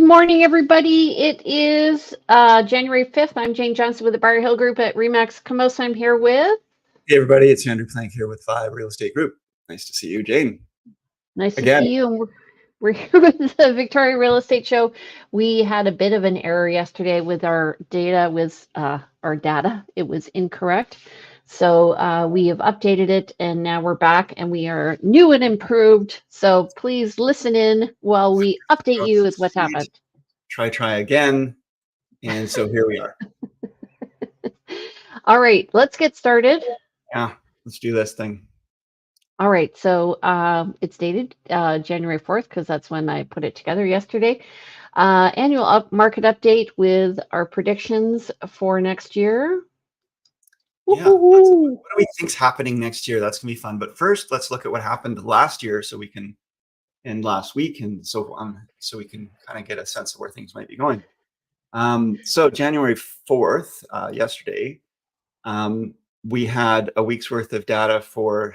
morning, everybody. It is January 5th. I'm Jane Johnston with the Bar Hill Group at RE/MAX Camosa. I'm here with... Hey, everybody. It's Andrew Plank here with 5 Real Estate Group. Nice to see you, Jane. Nice to see you. And we're here with the Victoria Real Estate Show. We had a bit of an error yesterday with our data. It was incorrect. So we have updated it, and now we're back, and we are new and improved. So please listen in while we update you with what's happened. Try again. And so here we are. All right, let's get started. Yeah, let's do this thing. All right, so it's dated January 4th because that's when I put it together yesterday. Annual market update with our predictions for next year. Yeah, what do we think's happening next year? That's gonna be fun. But first, let's look at what happened last year, and last week, and so we can kind of get a sense of where things might be going. So January 4th, yesterday, we had a week's worth of data for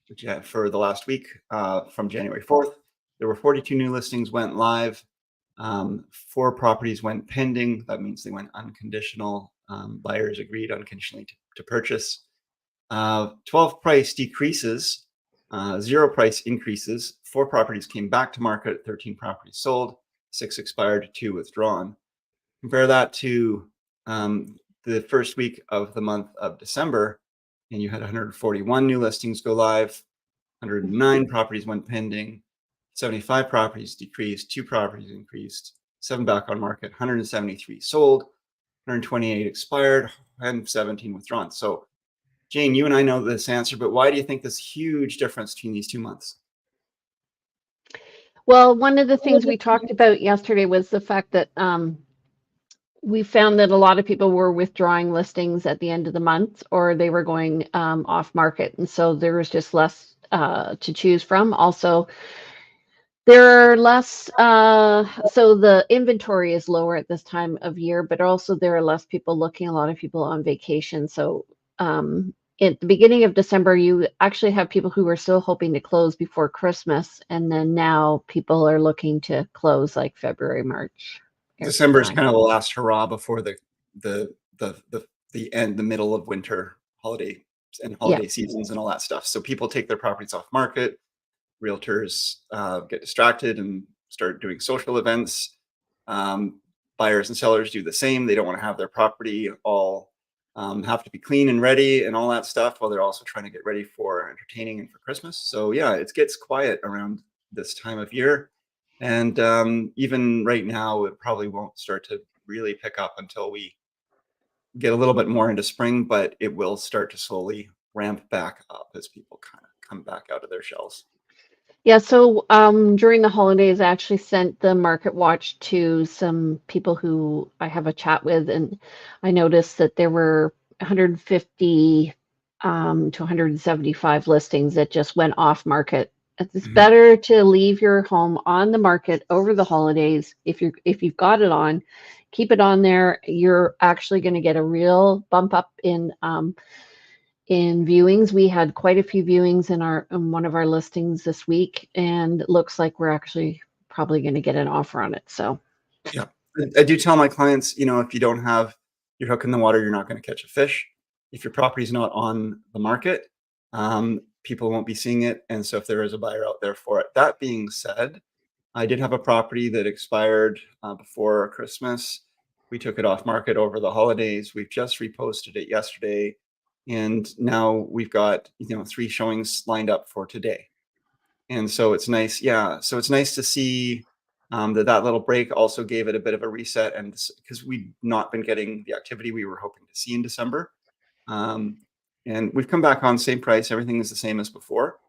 the last week from January 4th. There were 42 new listings went live. 4 properties went pending. That means they went unconditional. Buyers agreed unconditionally to purchase. 12 price decreases, 0 price increases. 4 properties came back to market, 13 properties sold, 6 expired, 2 withdrawn. Compare that to the first week of the month of December, and you had 141 new listings go live, 109 properties went pending, 75 properties decreased, 2 properties increased, 7 back on market, 173 sold, 128 expired, and 17 withdrawn. So, Jane, you and I know this answer, but why do you think this huge difference between these 2 months? Well, one of the things we talked about yesterday was the fact that we found that a lot of people were withdrawing listings at the end of the month, or they were going off market. And so there was just less to choose from. Also, there are less, so the inventory is lower at this time of year, but also there are less people looking, a lot of people on vacation. So at the beginning of December, you actually have people who were still hoping to close before Christmas. And then now people are looking to close like February, March. December is kind of the last hurrah before the end, the middle of winter holiday seasons and all that stuff. So people take their properties off market. Realtors get distracted and start doing social events. Buyers and sellers do the same. They don't want to have their property all have to be clean and ready and all that stuff, while they're also trying to get ready for entertaining and for Christmas. So yeah, it gets quiet around this time of year. And even right now, it probably won't start to really pick up until we get a little bit more into spring, but it will start to slowly ramp back up as people kind of come back out of their shells. Yeah, so during the holidays, I actually sent the market watch to some people who I have a chat with, and I noticed that there were 150 to 175 listings that just went off market. It's better to leave your home on the market over the holidays. If you've got it on, keep it on there. You're actually going to get a real bump up in viewings. We had quite a few viewings in one of our listings this week, and it looks like we're actually probably going to get an offer on it. So yeah, I do tell my clients, if you don't have your hook in the water, you're not going to catch a fish. If your property is not on the market, people won't be seeing it. And so if there is a buyer out there for it. That being said, I did have a property that expired before Christmas. We took it off market over the holidays. We've just reposted it yesterday. And now we've got 3 showings lined up for today. And so it's nice. Yeah. So it's nice to see that little break also gave it a bit of a reset, and because we've not been getting the activity we were hoping to see in December. And we've come back on same price. Everything is the same as before,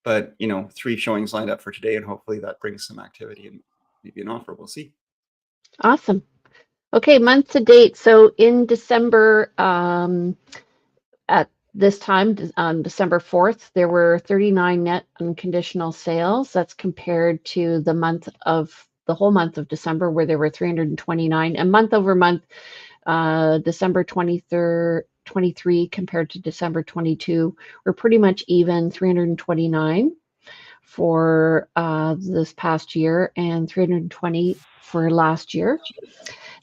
but 3 showings lined up for today, and hopefully that brings some activity and maybe an offer. We'll see. Awesome. Okay, month to date. So in December, at this time, on December 4th, there were 39 net unconditional sales. That's compared to the whole month of December, where there were 329. And month over month, December 23 compared to December 22, we're pretty much even, 329. for this past year and 320 for last year.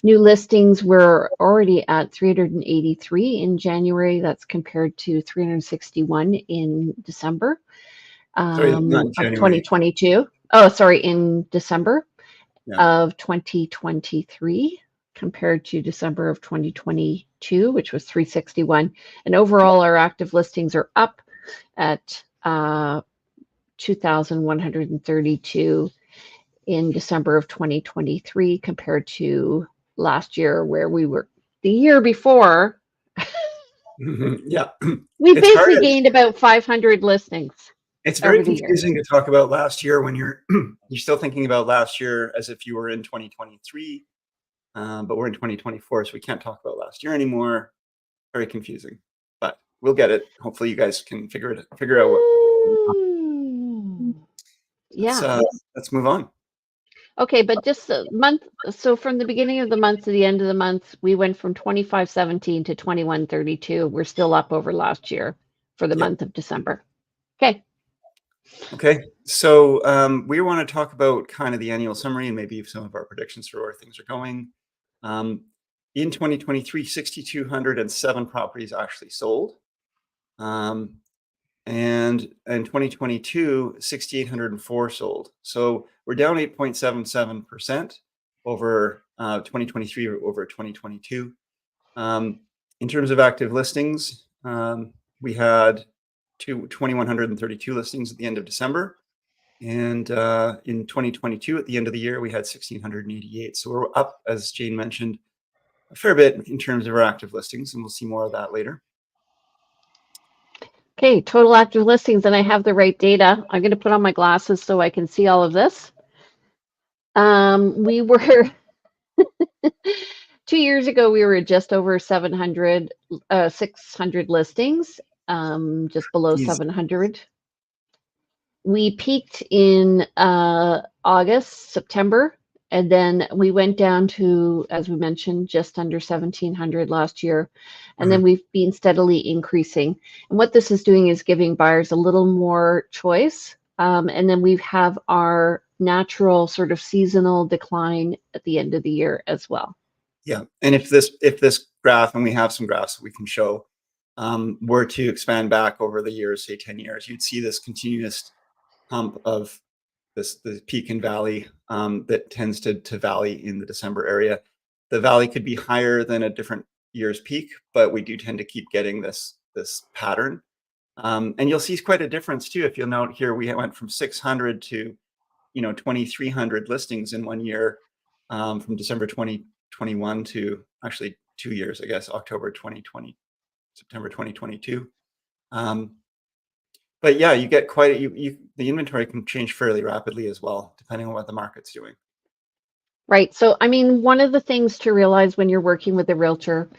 New listings were already at 383 in January. That's compared to 361 in December Sorry, not in of January. 2022. Oh, sorry, in December Yeah. of 2023 compared to December of 2022, which was 361. And overall, our active listings are up at 2,132 in December of 2023 compared to last year, where we were the year before. Yeah. We It's basically hard. gained about 500 listings. It's very over the year. confusing to talk about last year when you're still thinking about last year as if you were in 2023, but we're in 2024, so we can't talk about last year anymore. Very confusing, but we'll get it. Hopefully, you guys can figure out what. Yeah. Let's move on. Okay, but just a month. So from the beginning of the month to the end of the month, we went from 2517 to 2132. We're still up over last year for the month of December. Okay. Okay, so we want to talk about kind of the annual summary and maybe some of our predictions for where things are going. In 2023, 6,207 properties actually sold. And in 2022, 6,804 sold. So we're down 8.77% over 2023 over 2022. In terms of active listings, we had 2,132 listings at the end of December. And in 2022, at the end of the year, we had 1,688. So we're up, as Jane mentioned, a fair bit in terms of our active listings, and we'll see more of that later. Okay, total active listings, and I have the right data. I'm going to put on my glasses so I can see all of this. We were 2 years ago, we were just over 600 listings, just below 700. We peaked in August, September, and then we went down to, as we mentioned, just under 1,700 last year. And then we've been steadily increasing. And what this is doing is giving buyers a little more choice. And then we have our natural sort of seasonal decline at the end of the year as well. Yeah, and if this graph, and we have some graphs that we can show, were to expand back over the years, say 10 years, you'd see this continuous hump of the peak and valley that tends to valley in the December area. The valley could be higher than a different year's peak, but we do tend to keep getting this pattern. And you'll see quite a difference too. If you'll note here, we went from 600 to 2,300 listings in 1 year, from December 2021 to actually 2 years, I guess, October 2020, September 2022. But yeah, you get quite the inventory can change fairly rapidly as well, depending on what the market's doing. Right. So, I mean, one of the things to realize when you're working with a realtor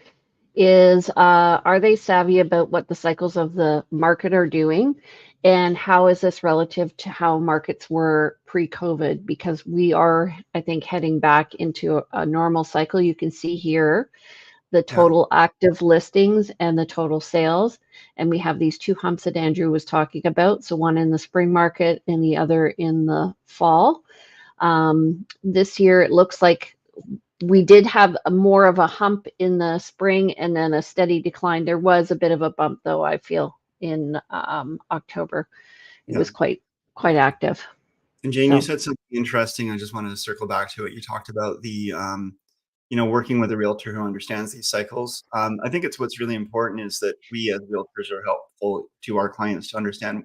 is, are they savvy about what the cycles of the market are doing? And how is this relative to how markets were pre-COVID? Because we are, I think, heading back into a normal cycle. You can see here the total active listings and the total sales. And we have these two humps that Andrew was talking about. So one in the spring market and the other in the fall. This year, it looks like we did have more of a hump in the spring and then a steady decline. There was a bit of a bump, though, I feel, in October. It was quite active. And Jane, you said something interesting. I just wanted to circle back to it. You talked about the working with a realtor who understands these cycles. I think what's really important is that we as realtors are helpful to our clients to understand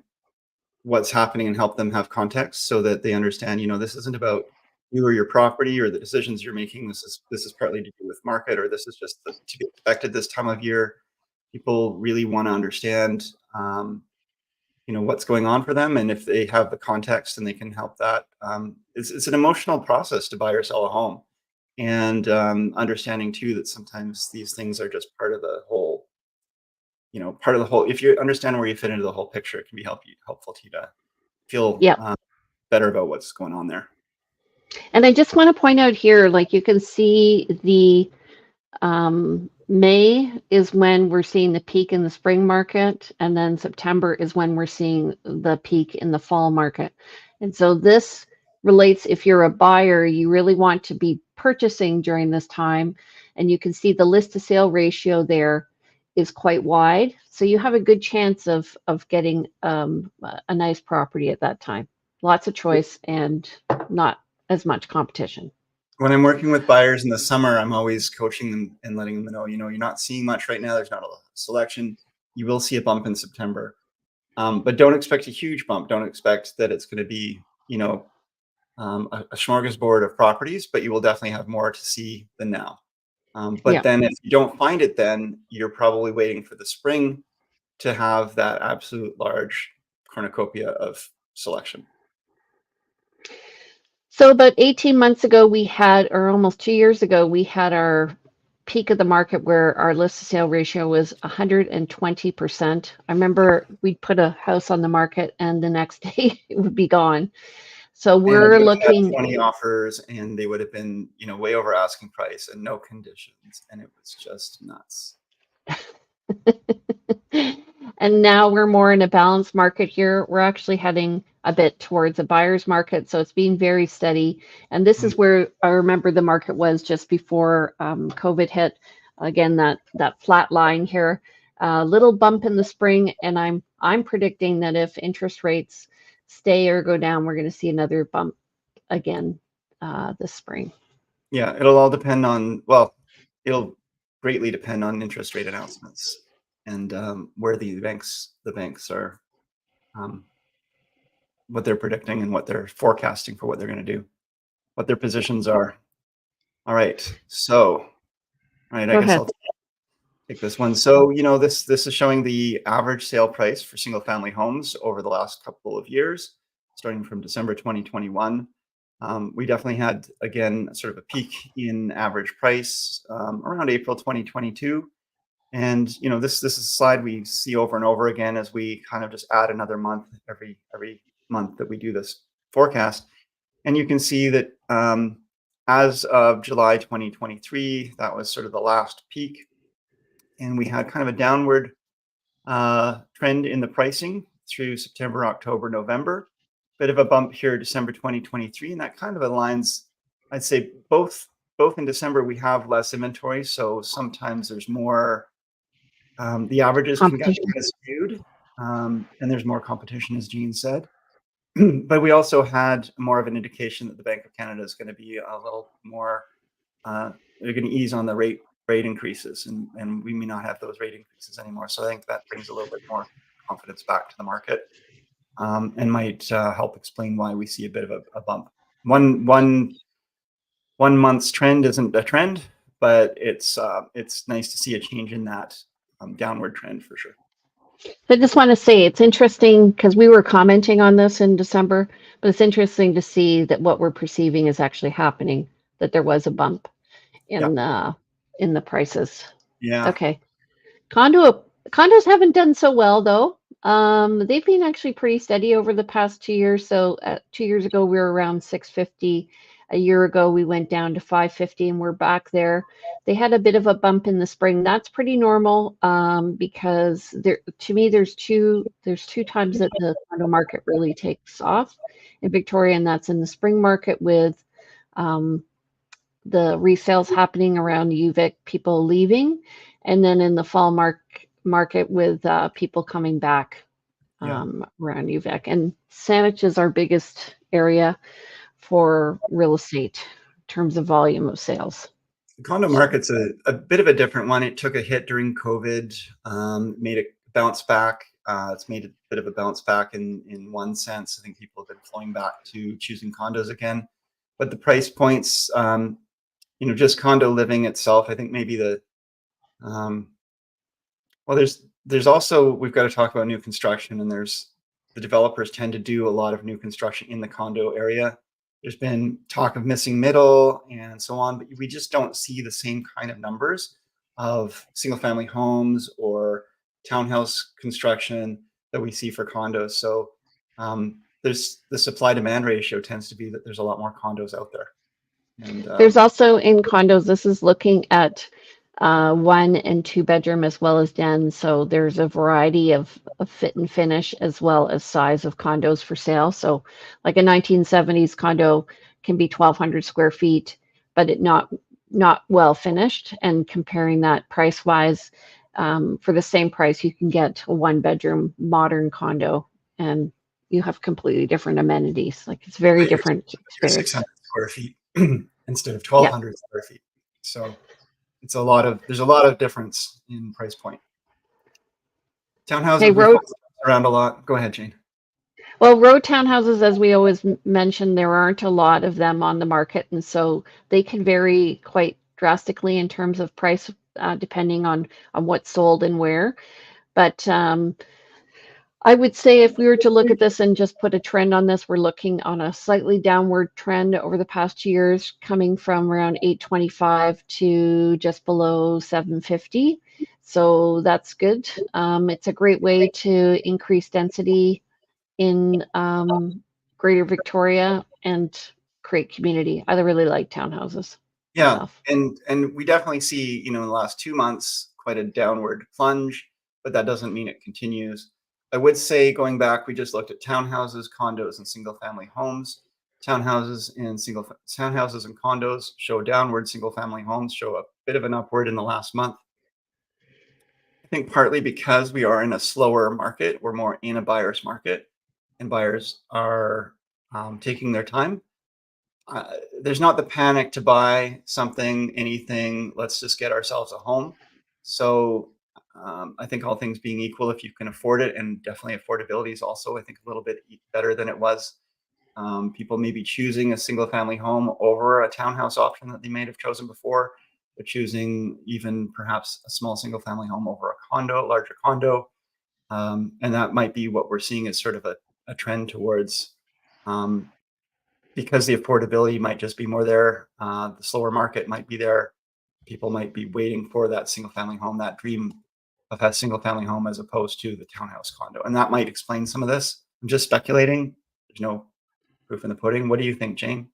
what's happening and help them have context so that they understand, this isn't about you or your property or the decisions you're making. This is partly to do with market, or this is just to be expected this time of year. People really want to understand, what's going on for them, and if they have the context and they can help that. It's an emotional process to buy or sell a home, and understanding too that sometimes these things are just part of the whole. If you understand where you fit into the whole picture, it can be helpful to you to feel better about what's going on there. And I just want to point out here, like you can see the May is when we're seeing the peak in the spring market, and then September is when we're seeing the peak in the fall market. And so this relates, if you're a buyer, you really want to be purchasing during this time, and you can see the list to sale ratio there is quite wide. So you have a good chance of getting a nice property at that time. Lots of choice and not as much competition. When I'm working with buyers in the summer, I'm always coaching them and letting them know, you're not seeing much right now. There's not a lot of selection. You will see a bump in September, but don't expect a huge bump. Don't expect that it's going to be, a smorgasbord of properties, but you will definitely have more to see than now. But then if you don't find it, then you're probably waiting for the spring to have that absolute large cornucopia of selection. So about 18 months ago, or almost 2 years ago, we had our peak of the market where our list to sale ratio was 120%. I remember we'd put a house on the market and the next day it would be gone. So we're looking 20 offers, and they would have been, way over asking price and no conditions, and it was just nuts. And now we're more in a balanced market here. We're actually heading a bit towards a buyer's market, so it's been very steady. And this is where I remember the market was just before COVID hit. Again, that flat line here, a little bump in the spring, and I'm predicting that if interest rates stay or go down, we're going to see another bump again this spring. Yeah, it'll all depend on, it'll greatly depend on interest rate announcements and where the banks are, what they're predicting and what they're forecasting for what they're going to do, what their positions are. All right, so, I guess I'll take this one. So, this is showing the average sale price for single family homes over the last couple of years, starting from December 2021. We definitely had, again, sort of a peak in average price around April 2022. And, this is a slide we see over and over again as we kind of just add another month every month that we do this forecast. And you can see that as of July 2023, that was sort of the last peak. And we had kind of a downward trend in the pricing through September, October, November. Bit of a bump here, December 2023, and that kind of aligns. I'd say both in December we have less inventory, so sometimes there's more. The averages can get kind of skewed, and there's more competition, as Jean said. But we also had more of an indication that the Bank of Canada is going to be a little more. They're going to ease on the rate increases, and we may not have those rate increases anymore. So I think that brings a little bit more confidence back to the market. And might help explain why we see a bit of a bump. One month's trend isn't a trend, but it's nice to see a change in that downward trend for sure. I just want to say it's interesting because we were commenting on this in December, but it's interesting to see that what we're perceiving is actually happening, that there was a bump in the prices. Yeah. Okay. Condos haven't done so well though. They've been actually pretty steady over the past 2 years. So 2 years ago, we were around 650. A year ago, we went down to 550 and we're back there. They had a bit of a bump in the spring. That's pretty normal because to me, there's two times that the condo market really takes off in Victoria, and that's in the spring market with the resales happening around UVic, people leaving, and then in the fall market with people coming back around UVic. And Saanich is our biggest area for real estate in terms of volume of sales. The condo market's a bit of a different one. It took a hit during COVID, made it bounce back. It's made a bit of a bounce back in one sense. I think people have been flowing back to choosing condos again. But the price points, just condo living itself, I think maybe there's also, we've got to talk about new construction, and the developers tend to do a lot of new construction in the condo area. There's been talk of missing middle and so on, but we just don't see the same kind of numbers of single family homes or townhouse construction that we see for condos. So there's the supply demand ratio tends to be that there's a lot more condos out there. And there's also in condos, this is looking at 1 and 2 bedroom as well as den. So there's a variety of fit and finish as well as size of condos for sale. So like a 1970s condo can be 1,200 square feet, but it not well finished. And comparing that price wise, for the same price, you can get a 1 bedroom modern condo, and you have completely different amenities. Like it's very different experience. 600 square feet instead of Yeah. 1,200 square feet. So it's there's a lot of difference in price point. Townhouses, Hey, we road. around a lot. Go ahead, Jane. Well, road townhouses, as we always mention, there aren't a lot of them on the market, and so they can vary quite drastically in terms of price, depending on what's sold and where. But I would say if we were to look at this and just put a trend on this, we're looking on a slightly downward trend over the past years, coming from around 825 to just below 750. So that's good. It's a great way to increase density in Greater Victoria and create community. I really like townhouses. Yeah, Myself. and we definitely see, in the last 2 months, quite a downward plunge, but that doesn't mean it continues. I would say, going back, we just looked at townhouses, condos, and single-family homes. Townhouses and condos show downward. Single-family homes show a bit of an upward in the last month. I think partly because we are in a slower market, we're more in a buyer's market, and buyers are taking their time. There's not the panic to buy something, anything. Let's just get ourselves a home. So I think all things being equal, if you can afford it, and definitely affordability is also, I think, a little bit better than it was. People may be choosing a single family home over a townhouse option that they may have chosen before. They're choosing even perhaps a small single family home over a condo, larger condo. And that might be what we're seeing as sort of a trend towards, because the affordability might just be more there. The slower market might be there. People might be waiting for that single family home, that dream of that single family home, as opposed to the townhouse condo. And that might explain some of this. I'm just speculating. There's no proof in the pudding. What do you think, Jane?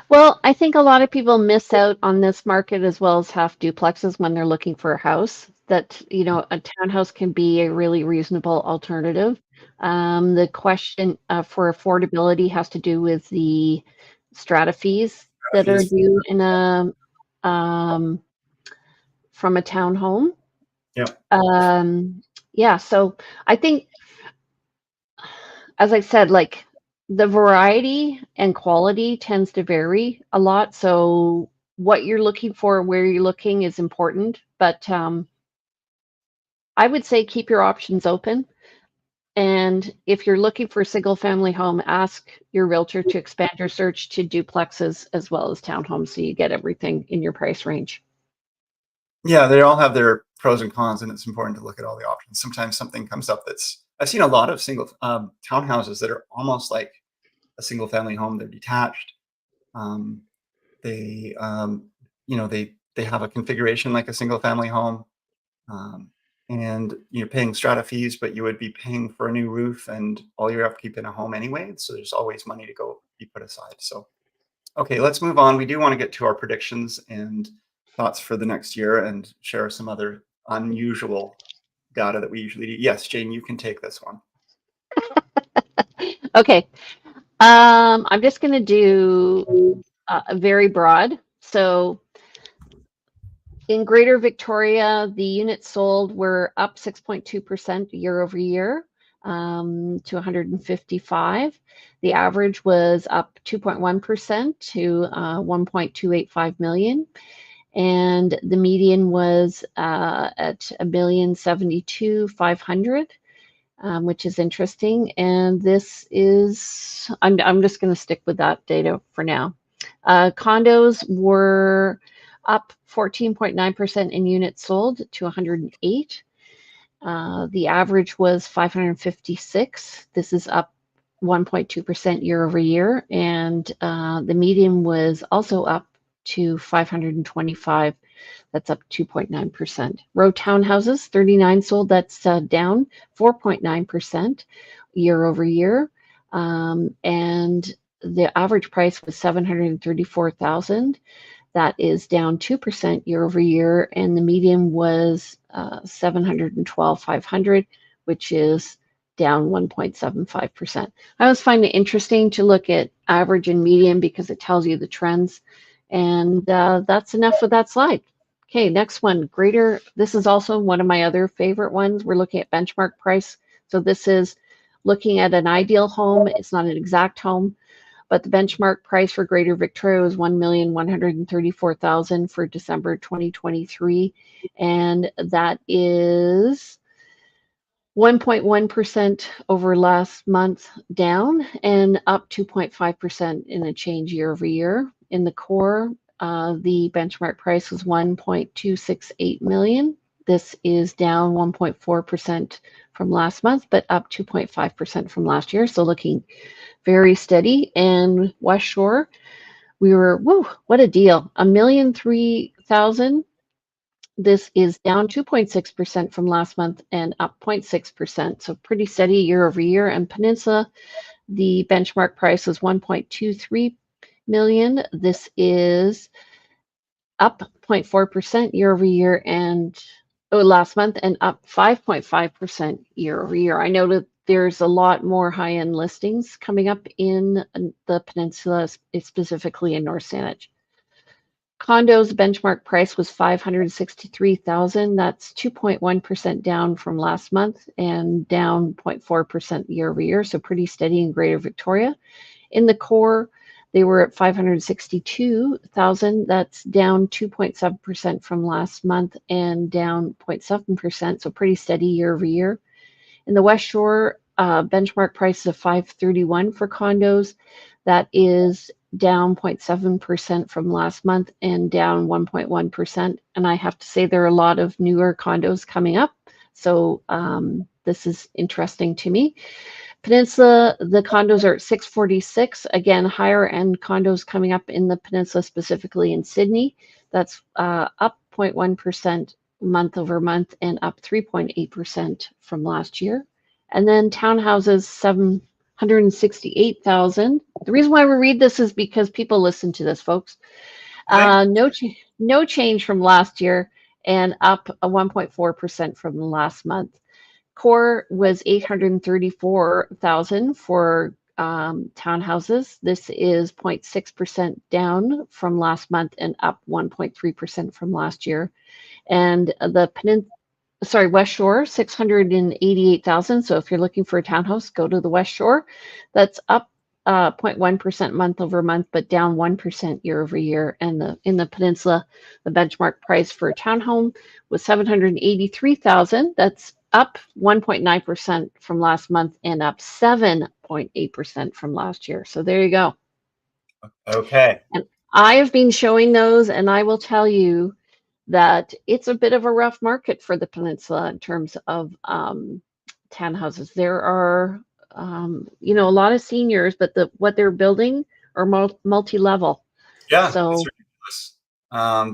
Well, I think a lot of people miss out on this market as well as half duplexes when they're looking for a house. That, a townhouse can be a really reasonable alternative. The question for affordability has to do with the strata fees that are due in from a townhome. Yeah. So I think, as I said, like the variety and quality tends to vary a lot. So what you're looking for, where you're looking is important. But I would say keep your options open. And if you're looking for a single family home, ask your realtor to expand your search to duplexes as well as townhomes so you get everything in your price range. Yeah, they all have their pros and cons, and it's important to look at all the options. Sometimes something comes up I've seen a lot of single townhouses that are almost like a single family home. They're detached. Um, they, they have a configuration like a single family home. And you're paying strata fees, but you would be paying for a new roof and all your upkeep in a home anyway. So there's always money to go be put aside. So, okay, let's move on. We do want to get to our predictions and thoughts for the next year and share some other unusual data that we usually do. Yes, Jane, you can take this one. Okay. I'm just going to do very broad. So in Greater Victoria, the units sold were up 6.2% year over year to 155. The average was up 2.1% to 1.285 million. And the median was at 1,072,500, which is interesting. And this is, I'm just going to stick with that data for now. Condos were up 14.9% in units sold to 108. The average was 556. This is up 1.2% year over year. And the median was also up to 525. That's up 2.9%. Row townhouses, 39 sold. That's down 4.9% year over year. And the average price was 734,000. That is down 2% year over year, and the median was 712,500, which is down 1.75%. I always find it interesting to look at average and median because it tells you the trends. And that's enough with that slide. Okay, next one, greater. This is also one of my other favorite ones. We're looking at benchmark price. So this is looking at an ideal home. It's not an exact home, but the benchmark price for Greater Victoria was $1,134,000 for December 2023, and that is 1.1% over last month down, and up 2.5% in a change year over year. In the core, the benchmark price was 1.268 million. This is down 1.4% from last month, but up 2.5% from last year. So looking very steady. And West Shore, we were, whoa, what a deal. $1,003,000. This is down 2.6% from last month and up 0.6%. So pretty steady year over year. And Peninsula, the benchmark price was 1.23 million. This is up 0.4% year over year and last month, and up 5.5% year over year. I noted there's a lot more high-end listings coming up in the peninsula, specifically in North Saanich. Condos benchmark price was 563,000. That's 2.1% down from last month and down 0.4% year over year. So pretty steady in Greater Victoria. In the core, they were at 562,000. That's down 2.7% from last month and down 0.7%. So pretty steady year over year. In the West Shore, benchmark price of 531 for condos. That is down 0.7% from last month and down 1.1%. And I have to say there are a lot of newer condos coming up. So this is interesting to me. Peninsula, the condos are at 646. Again, higher end condos coming up in the peninsula, specifically in Sydney. That's up 0.1% month over month and up 3.8% from last year. And then townhouses, 768,000. The reason why we read this is because people listen to this, folks. No change from last year and up 1.4% from last month. Core was 834,000 for townhouses. This is 0.6% down from last month and up 1.3% from last year. And the West Shore, 688,000. So if you're looking for a townhouse, go to the West Shore. That's up 0.1% month over month, but down 1% year over year. And in the peninsula, the benchmark price for a townhome was 783,000. That's up 1.9% from last month and up 7.8% from last year. So there you go. Okay. And I have been showing those, and I will tell you that it's a bit of a rough market for the peninsula in terms of townhouses. There are, a lot of seniors, but what they're building are multi-level. Yeah, so it's ridiculous.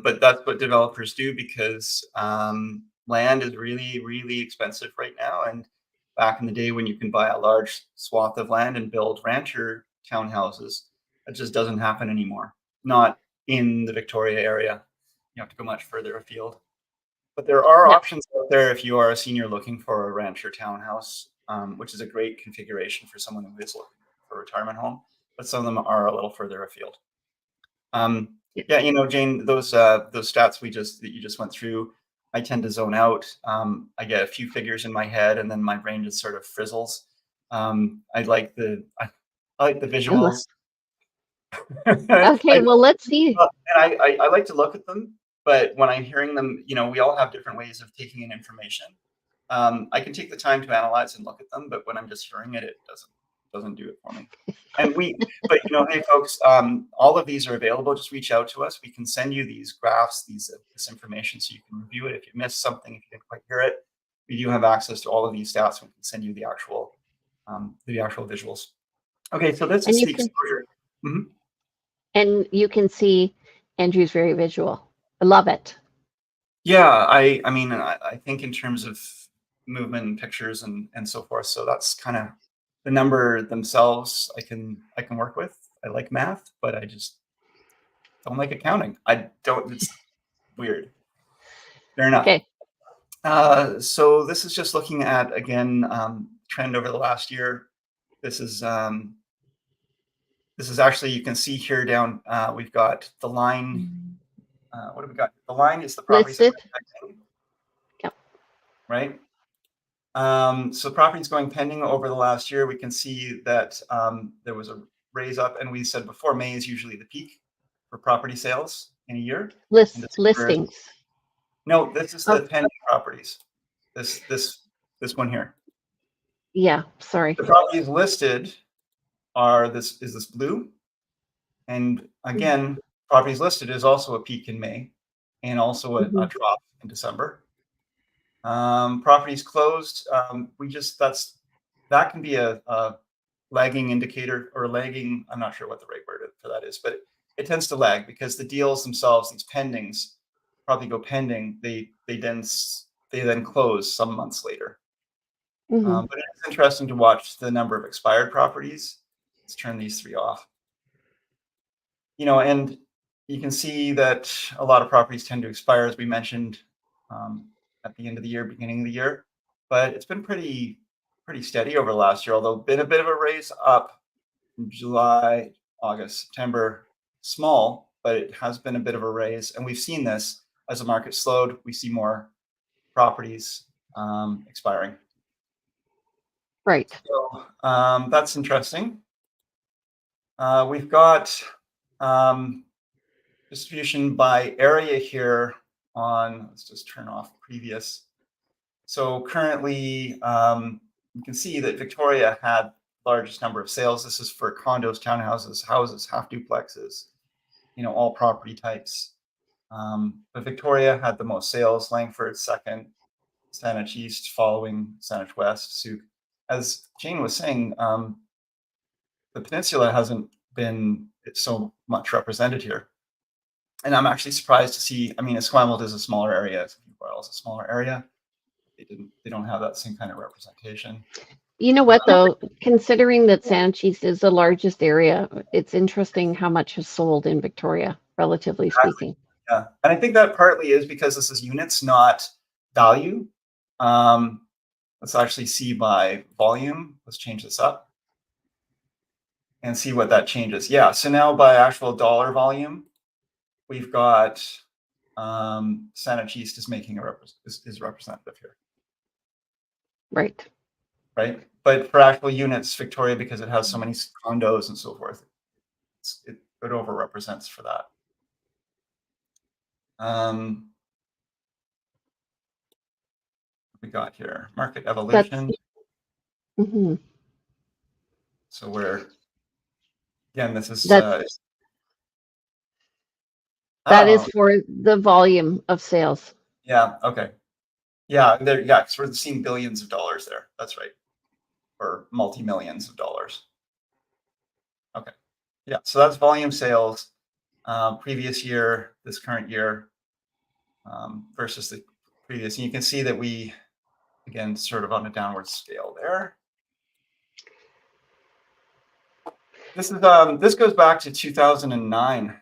But that's what developers do because land is really, really expensive right now. And back in the day when you can buy a large swath of land and build rancher townhouses, that just doesn't happen anymore. Not in the Victoria area. You have to go much further afield. But there are options out there if you are a senior looking for a rancher townhouse, which is a great configuration for someone who is looking for a retirement home. But some of them are a little further afield. Yeah, Jane, those stats that you just went through, I tend to zone out. I get a few figures in my head, and then my brain just sort of frizzles. I like the visuals. Okay, well, let's see. And I like to look at them, but when I'm hearing them, we all have different ways of taking in information. I can take the time to analyze and look at them, but when I'm just hearing it, it doesn't do it for me. But hey folks, all of these are available. Just reach out to us. We can send you these graphs, this information, so you can review it. If you missed something, if you didn't quite hear it, we do have access to all of these stats. We can send you the actual visuals. Okay, so this is the exposure. Mm-hmm. And you can see Andrew's very visual. I love it. Yeah, I mean, I think in terms of movement and pictures and so forth. So that's kind of the number themselves I can work with. I like math, but I just don't like accounting. I don't. It's weird. Fair enough. Okay. So this is just looking at, again, trend over the last year. This is actually, you can see here down, we've got the line. What have we got? The line is the properties that Listed. we're pending, Yep. right? So properties going pending over the last year, we can see that there was a raise up, and we said before, May is usually the peak for property sales in a year. Listings. No, this is the pending properties. This one here. Yeah, sorry. The properties listed are this blue, and again, properties listed is also a peak in May, and also a drop in December. Properties closed, that can be a lagging indicator, or lagging. I'm not sure what the right word for that is, but it tends to lag because the deals themselves, these pendings, probably go pending. They then close some months later. But it's interesting to watch the number of expired properties. Let's turn these three off. And you can see that a lot of properties tend to expire, as we mentioned, at the end of the year, beginning of the year. But it's been pretty steady over the last year, although been a bit of a raise up in July, August, September. Small, but it has been a bit of a raise. And we've seen this as the market slowed. We see more properties expiring. Right. So that's interesting. We've got distribution by area here on, let's just turn off previous. So currently, you can see that Victoria had the largest number of sales. This is for condos, townhouses, houses, half duplexes, all property types. But Victoria had the most sales, Langford second, Saanich East following, Saanich West. So as Jane was saying, the peninsula hasn't been so much represented here. And I'm actually surprised to see, Esquimalt is a smaller area, Royal is a smaller area. They don't have that same kind of representation. You know what, though, considering that Saanich East is the largest area, it's interesting how much is sold in Victoria, relatively speaking. Yeah, and I think that partly is because this is units, not value. Let's actually see by volume. Let's change this up and see what that changes. Yeah, so now by actual dollar volume, we've got Saanich East is making is representative here. Right. But for actual units, Victoria, because it has so many condos and so forth, it overrepresents for that. We got here market evolution. So we're, again, this is that is for the volume of sales. Yeah. Okay. Yeah. There. Yeah. Because we're seeing billions of dollars there. That's right. Or multi-millions of dollars. Okay. Yeah. So that's volume sales, previous year, this current year, versus the previous. And you can see that we, again, sort of on a downward scale there. This is this goes back to 2009,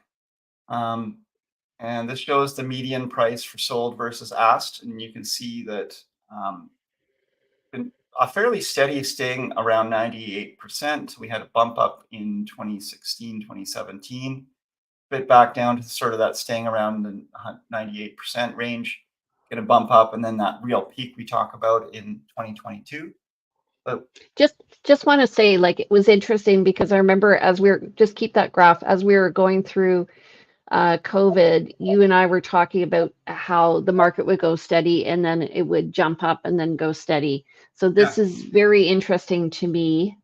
and this shows the median price for sold versus asked, and you can see that been a fairly steady, staying around 98%. We had a bump up in 2016, 2017, bit back down to sort of that staying around the 98% range, get a bump up, and then that real peak we talk about in 2022. But just want to say, like, it was interesting because I remember as just keep that graph, as we were going through COVID, you and I were talking about how the market would go steady and then it would jump up and then go steady. So this is very interesting to me.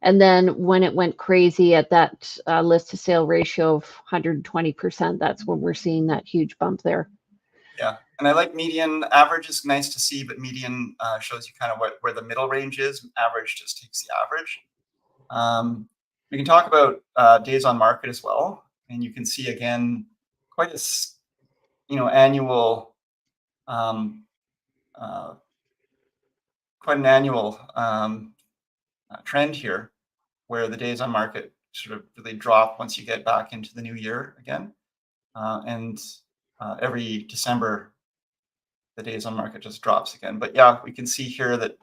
And then when it went crazy at that list to sale ratio of 120%, that's when we're seeing that huge bump there. Yeah, and I like median. Average is nice to see, but median shows you kind of where the middle range is. Average just takes the average. We can talk about days on market as well, and you can see again quite a annual, quite an annual trend here, where the days on market sort of really drop once you get back into the new year again. And every December, the days on market just drops again. But yeah, we can see here that,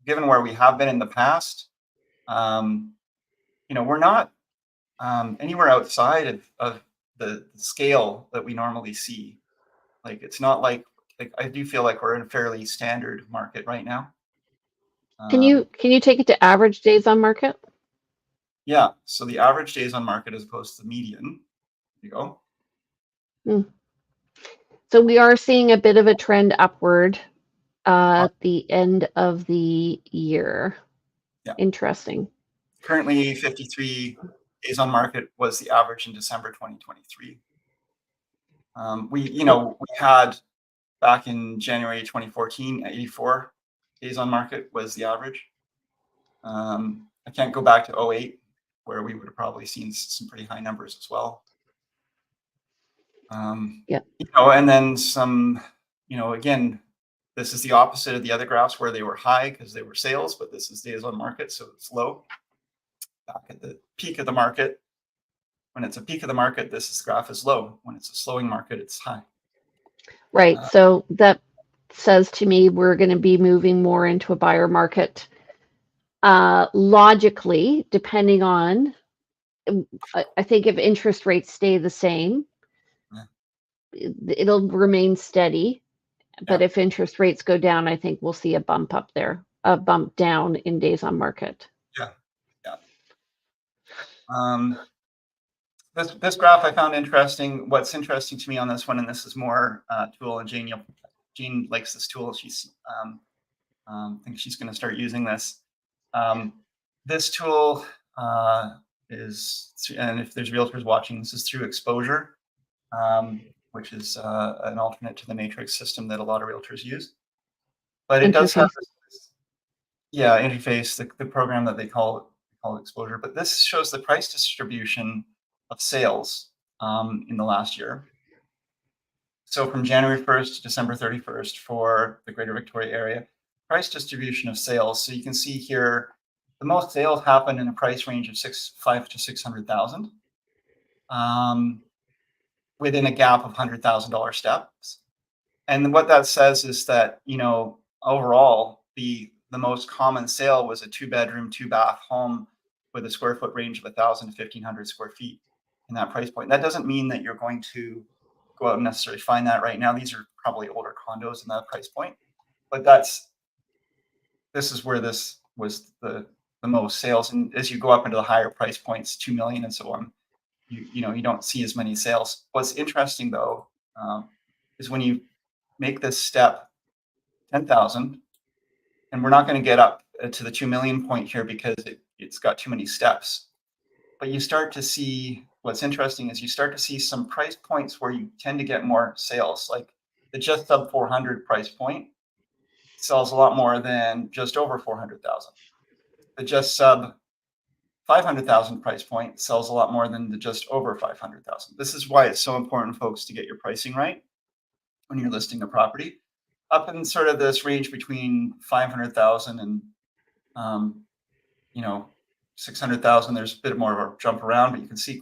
given where we have been in the past, we're not anywhere outside of the scale that we normally see. Like, it's not like I do feel like we're in a fairly standard market right now. Can you take it to average days on market? Yeah, so the average days on market as opposed to the median. There you go. So we are seeing a bit of a trend upward at the end of the year. Yeah. Interesting. Currently, 53 days on market was the average in December 2023. We had back in January 2014, 84 days on market was the average. I can't go back to 08, where we would have probably seen some pretty high numbers as well. And then some, again, this is the opposite of the other graphs where they were high because they were sales, but this is days on market, so it's low. Back at the peak of the market, when it's a peak of the market, this graph is low. When it's a slowing market, it's high. Right. So that says to me we're going to be moving more into a buyer market. Logically, depending on, I think if interest rates stay the same, it'll remain steady. But if interest rates go down, I think we'll see a bump up there, a bump down in days on market. Yeah. This graph I found interesting. What's interesting to me on this one, and this is more tool, and Jean likes this tool. She's think she's going to start using this. This tool is, and if there's realtors watching, this is through Exposure, which is an alternate to the matrix system that a lot of realtors use. But it does have this, interface, the program that they call Exposure. But this shows the price distribution of sales in the last year. So from January 1st to December 31st for the Greater Victoria area, price distribution of sales. So you can see here, the most sales happen in a price range of $500,000 to $600,000, within a gap of $100,000 steps. And what that says is that, overall, the most common sale was a 2-bedroom, 2-bath home with a square foot range of 1,000 to 1,500 square feet in that price point. That doesn't mean that you're going to go out and necessarily find that right now. These are probably older condos in that price point, but this is where this was the most sales. And as you go up into the higher price points, 2 million and so on, you don't see as many sales. What's interesting though, is when you make this step 10,000, and we're not going to get up to the 2 million point here because it's got too many steps. But you start to see, what's interesting is you start to see some price points where you tend to get more sales, like the just sub 400 price point sells a lot more than just over 400,000. The just sub 500,000 price point sells a lot more than the just over 500,000. This is why it's so important, folks, to get your pricing right when you're listing a property. Up in sort of this range between 500,000 and 600,000, there's a bit more of a jump around, but you can see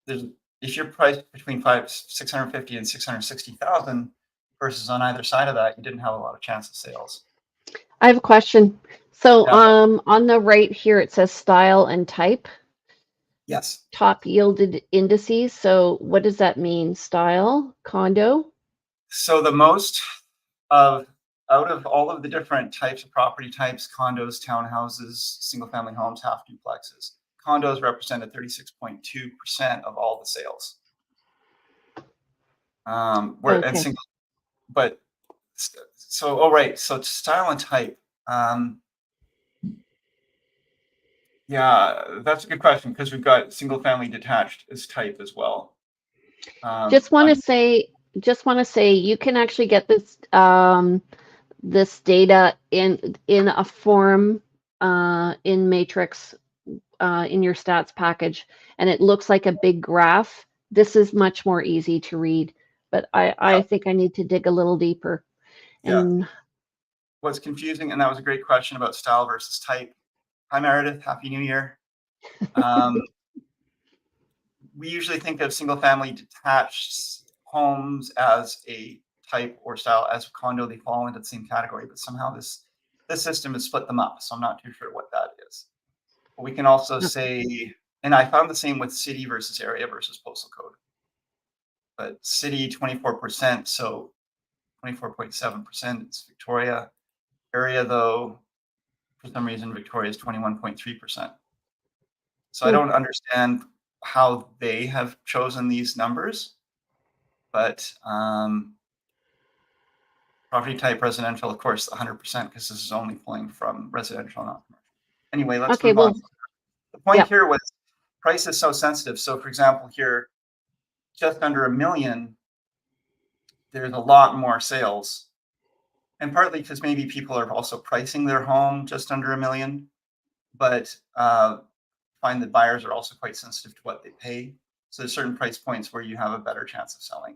if you're priced between 650 and 660,000 versus on either side of that, you didn't have a lot of chance of sales. I have a question. So on the right here, it says style and type. Yes. Top yielded indices. So what does that mean? Style, condo? So the most out of all of the different types of property types, condos, townhouses, single family homes, half duplexes, condos represented 36.2% of all the sales. So style and type. That's a good question, because we've got single family detached as type as well. Just want to say you can actually get this this data in a form in Matrix in your stats package, and it looks like a big graph. This is much more easy to read, but I think I need to dig a little deeper. And what's confusing, and that was a great question about style versus type. Hi Meredith, Happy New Year. We usually think of single-family detached homes as a type or style. As a condo, they fall into the same category, but somehow this system has split them up. So I'm not too sure what that is. But we can also say, and I found the same with city versus area versus postal code. But city 24%, so 24.7%. It's Victoria. Area though, for some reason, Victoria is 21.3%. So I don't understand how they have chosen these numbers, but property type residential, of course, 100%, because this is only pulling from residential, not commercial. Anyway, let's move on. The point here was price is so sensitive. So for example, here, just under $1 million, there's a lot more sales. And partly because maybe people are also pricing their home just under $1 million, but find that buyers are also quite sensitive to what they pay. So there's certain price points where you have a better chance of selling.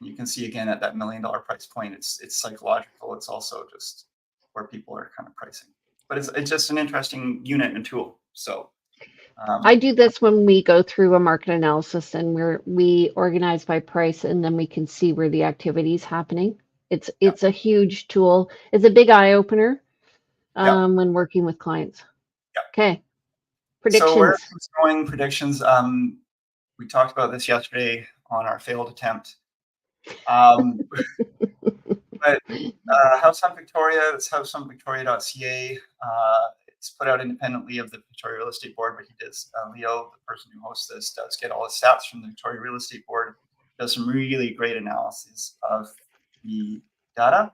You can see again at that $1 million price point, it's psychological. It's also just where people are kind of pricing. But it's just an interesting unit and tool. So I do this when we go through a market analysis and we organize by price, and then we can see where the activity is happening. It's a huge tool. It's a big eye opener when working with clients. Okay. Predictions. So where it's going, predictions. We talked about this yesterday on our failed attempt. But House on Victoria, it's houseonvictoria.ca. It's put out independently of the Victoria Real Estate Board, but he does, Leo, the person who hosts this, does get all the stats from the Victoria Real Estate Board, does some really great analysis of the data.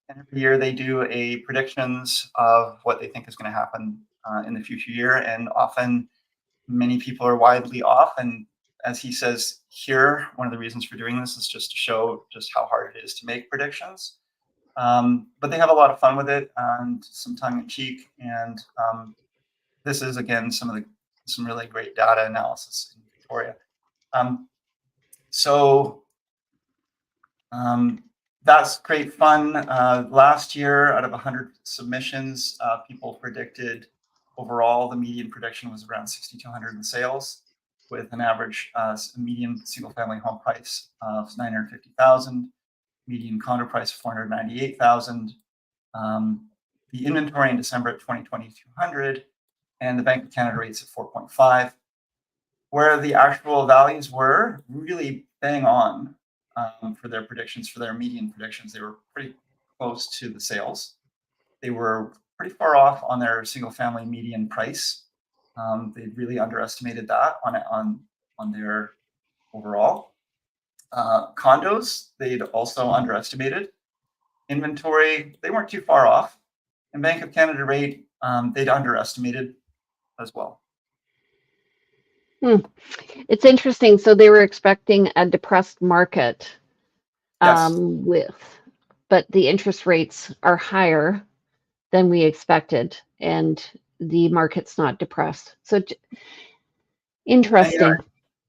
And every year they do a predictions of what they think is going to happen in the future year. And often many people are widely off. And as he says here, one of the reasons for doing this is just to show just how hard it is to make predictions. But they have a lot of fun with it and some tongue in cheek. And this is, again, some really great data analysis in Victoria. That's great fun. Last year, out of 100 submissions, people predicted overall, the median prediction was around 6,200 in sales, with an average median single-family home price of $950,000, median condo price of $498,000, the inventory in December at 2,200, and the Bank of Canada rates at 4.5. Where the actual values were really bang on for their predictions, for their median predictions. They were pretty close to the sales. They were pretty far off on their single-family median price. They really underestimated that on their overall. Condos, they'd also underestimated. Inventory, they weren't too far off. And Bank of Canada rate, they'd underestimated as well. It's interesting. So they were expecting a depressed market but the interest rates are higher than we expected, and the market's not depressed. So interesting.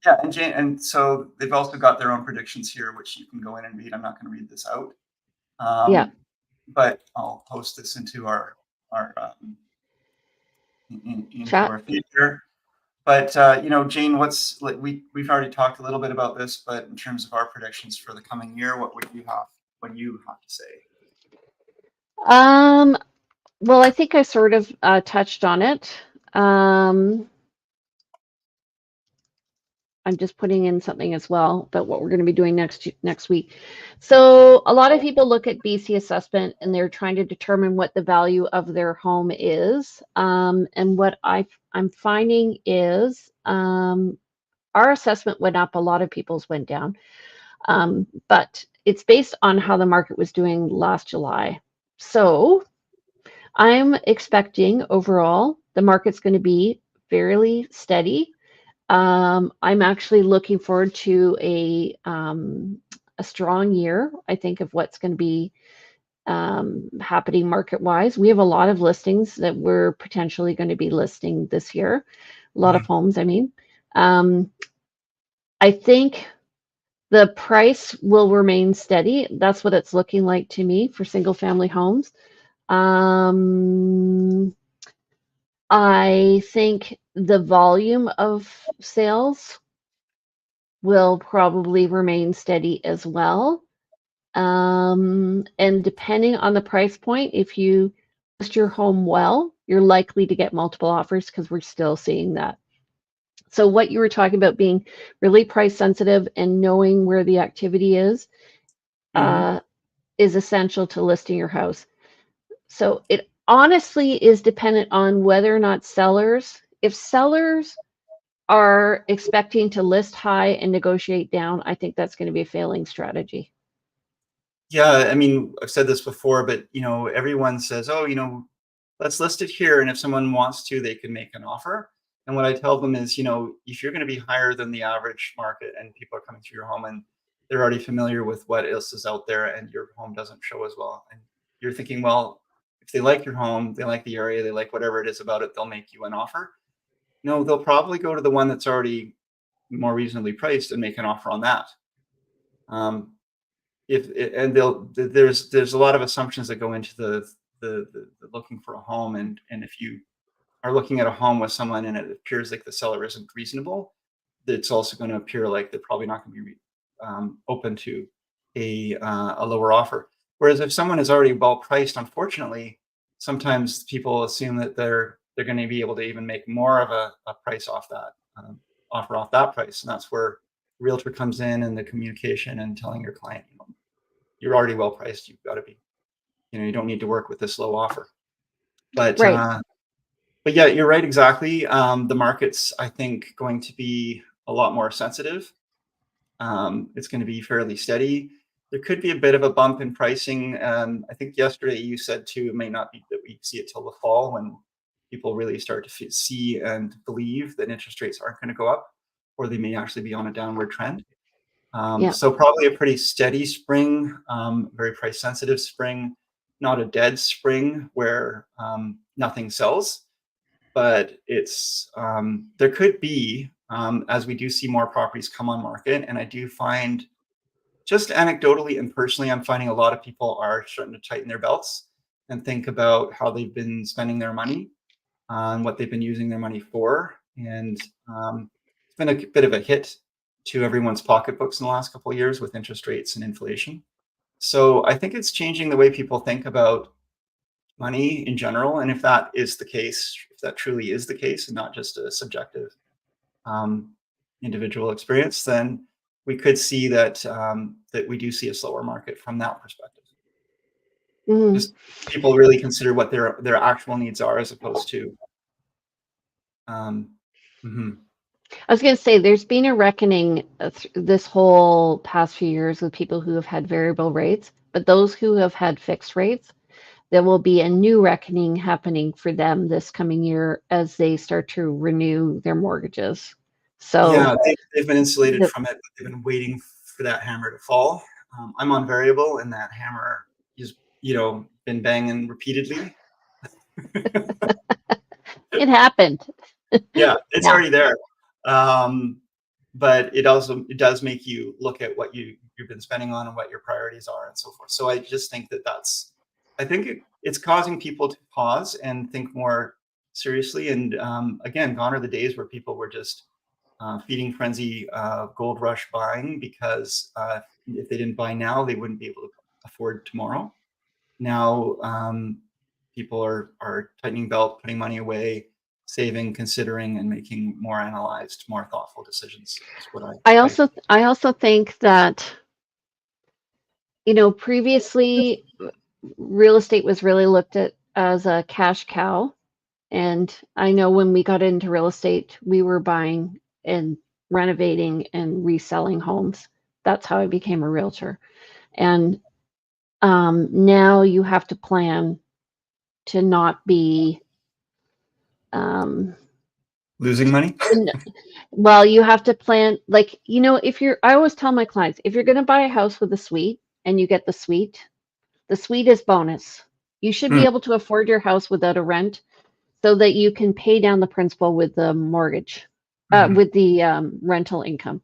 And so they've also got their own predictions here, which you can go in and read. I'm not going to read this out. But I'll post this into our future. But Jane, we've already talked a little bit about this, but in terms of our predictions for the coming year, what do you have to say? Well, I think I sort of touched on it. I'm just putting in something as well about what we're going to be doing next week. So a lot of people look at BC assessment and they're trying to determine what the value of their home is. And what I'm finding is our assessment went up, a lot of people's went down. But it's based on how the market was doing last July. So I'm expecting overall the market's going to be fairly steady. I'm actually looking forward to a strong year, I think, of what's going to be happening market-wise. We have a lot of listings that we're potentially going to be listing this year. A lot of homes, I mean. I think the price will remain steady. That's what it's looking like to me for single-family homes. I think the volume of sales will probably remain steady as well. And depending on the price point, if you list your home well, you're likely to get multiple offers because we're still seeing that. So what you were talking about being really price sensitive and knowing where the activity is essential to listing your house. So it honestly is dependent on whether or not if sellers are expecting to list high and negotiate down, I think that's going to be a failing strategy. Yeah, I mean, I've said this before, but everyone says, "Oh, let's list it here, and if someone wants to, they can make an offer." And what I tell them is, if you're going to be higher than the average market, and people are coming to your home and they're already familiar with what else is out there, and your home doesn't show as well, and you're thinking, well, if they like your home, they like the area, they like whatever it is about it, they'll make you an offer. No, they'll probably go to the one that's already more reasonably priced and make an offer on that. Um, there's a lot of assumptions that go into the looking for a home, and if you are looking at a home with someone and it appears like the seller isn't reasonable, it's also going to appear like they're probably not going to be open to a lower offer. Whereas if someone is already well priced, unfortunately, sometimes people assume that they're going to be able to even make more of a price off that offer off that price, and that's where realtor comes in and the communication and telling your client, you're already well priced. You've got to be, you don't need to work with this low offer. But Right. but yeah, you're right. Exactly. The market's, I think, going to be a lot more sensitive. It's going to be fairly steady. There could be a bit of a bump in pricing. I think yesterday you said too, it may not be that we see it till the fall when people really start to see and believe that interest rates aren't going to go up, or they may actually be on a downward trend. So probably a pretty steady spring, very price sensitive spring, not a dead spring where nothing sells, but it's there could be, as we do see more properties come on market, and I do find, just anecdotally and personally, I'm finding a lot of people are starting to tighten their belts and think about how they've been spending their money, on what they've been using their money for, and it's been a bit of a hit to everyone's pocketbooks in the last couple of years with interest rates and inflation. So I think it's changing the way people think about money in general. And if that is the case, if that truly is the case and not just a subjective individual experience, then we could see that that we do see a slower market from that perspective. Just people really consider what their actual needs are as opposed to I was going to say, there's been a reckoning this whole past few years with people who have had variable rates, but those who have had fixed rates, there will be a new reckoning happening for them this coming year as they start to renew their mortgages. So yeah, they've been insulated from it, but they've been waiting for that hammer to fall. I'm on variable, and that hammer is, been banging repeatedly. It happened. Yeah, it's already there. But it does make you look at what you've been spending on and what your priorities are and so forth. So I just think I think it's causing people to pause and think more seriously. And again, gone are the days where people were just feeding frenzy gold rush buying because if they didn't buy now, they wouldn't be able to afford tomorrow. Now people are tightening belt, putting money away, saving, considering, and making more analyzed, more thoughtful decisions. Is what I also think that, previously real estate was really looked at as a cash cow. And I know when we got into real estate, we were buying and renovating and reselling homes. That's how I became a realtor. And now you have to plan to not be losing money. Well, you have to plan, like, I always tell my clients, if you're going to buy a house with a suite and you get the suite is bonus. You should be able to afford your house without a rent so that you can pay down the principal with the mortgage, with the rental income.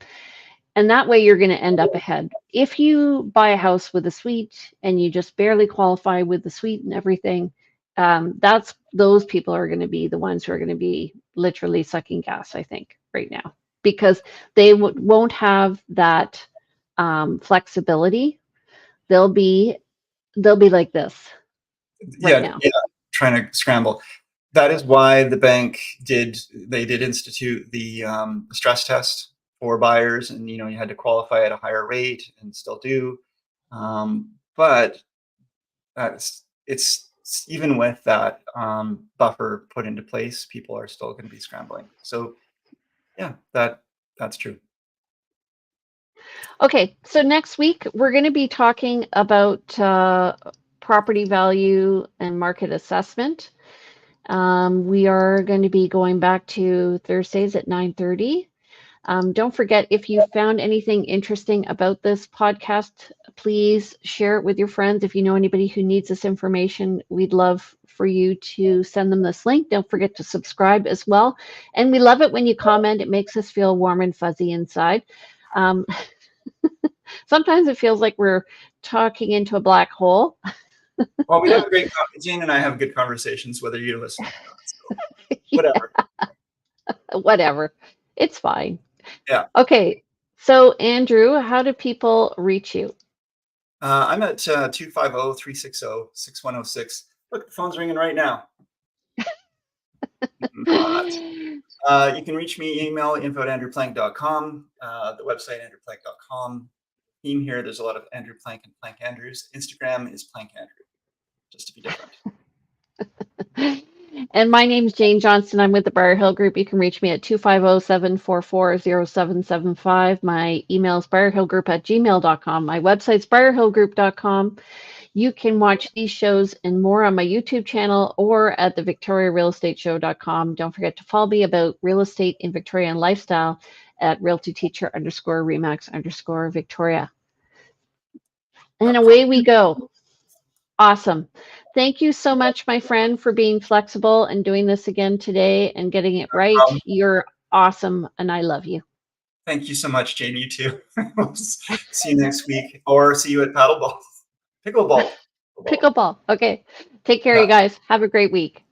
And that way you're going to end up ahead. If you buy a house with a suite and you just barely qualify with the suite and everything, those people are going to be the ones who are going to be literally sucking gas, I think, right now, because they won't have that flexibility. They'll be like this right now. Yeah, trying to scramble. That is why the bank did institute the stress test for buyers, and you had to qualify at a higher rate and still do. But it's even with that buffer put into place, people are still going to be scrambling. So yeah, that's true. Okay, so next week we're going to be talking about property value and market assessment. We are going to be going back to Thursdays at 9:30. Don't forget, if you found anything interesting about this podcast, please share it with your friends. If you know anybody who needs this information, we'd love for you to send them this link. Don't forget to subscribe as well. And we love it when you comment. It makes us feel warm and fuzzy inside. Sometimes it feels like we're talking into a black hole. Well, we have a great, Jane and I have good conversations, whether you listen or not. So whatever. Whatever. It's fine. Yeah. Okay. So, Andrew, how do people reach you? I'm at 250-360-6106. Look, the phone's ringing right now. You can reach me, email info@andrewplank.com, the website andrewplank.com. Team here, there's a lot of Andrew Plank and Plank Andrews. Instagram is Plank Andrew, just to be different. And my name's Jane Johnston. I'm with the Briar Hill Group. You can reach me at 250-744-0775. My email is briarhillgroup@gmail.com. My website's briarhillgroup.com. You can watch these shows and more on my YouTube channel or at the victoriarealestateshow.com. Don't forget to follow me about real estate in Victoria and lifestyle at realtyteacher_remax_Victoria. And away we go. Awesome. Thank you so much, my friend, for being flexible and doing this again today and getting it right. You're awesome, and I love you. Thank you so much, Jane. You too. See you next week, or see you at paddleball. Pickleball. Pickleball. Okay. Take care, you guys. Have a great week.